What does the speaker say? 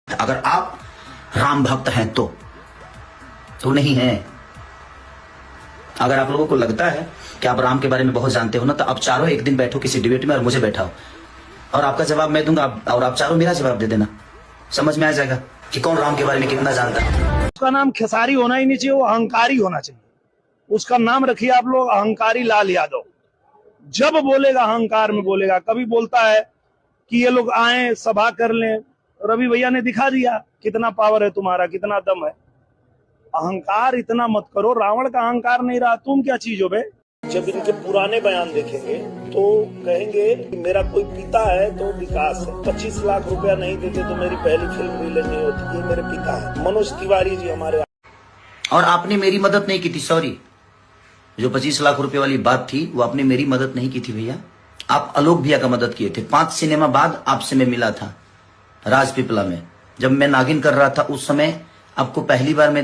अगर आप राम भक्त हैं तो नहीं है। अगर आप लोगों को लगता है कि आप राम के बारे में बहुत जानते हो ना, तो आप चारों एक दिन बैठो किसी डिबेट में और मुझे बैठाओ और आपका जवाब मैं दूंगा और आप चारों मेरा जवाब दे देना। समझ में आ जाएगा कि कौन राम के बारे में कितना जानता है। उसका नाम खेसारी होना ही नहीं चाहिए, वो अहंकारी होना चाहिए। उसका नाम रखिए आप लोग अहंकारी लाल यादव। जब बोलेगा अहंकार में बोलेगा। कभी बोलता है कि ये लोग आए सभा कर लें, रवि भैया ने दिखा दिया कितना पावर है तुम्हारा, कितना दम है। अहंकार इतना मत करो, रावण का अहंकार नहीं रहा, तुम क्या चीज हो बे। जब इनके पुराने बयान देखेंगे तो कहेंगे कि मेरा कोई पिता है तो विकास है, 25 लाख रुपया नहीं देते तो मेरी पहली फिल्म रिलीज नहीं होती। ये मेरे पिता है मनोज तिवारी जी हमारे। और आपने मेरी मदद नहीं की थी, सॉरी। जो 25 लाख रुपए वाली बात थी वो आपने मेरी मदद नहीं की थी भैया। आप आलोक भैया का मदद किए थे। 5 सिनेमा बाद आपसे मैं मिला था राजपीपला में, जब मैं नागिन कर रहा था। उस समय आपको पहली बार मैं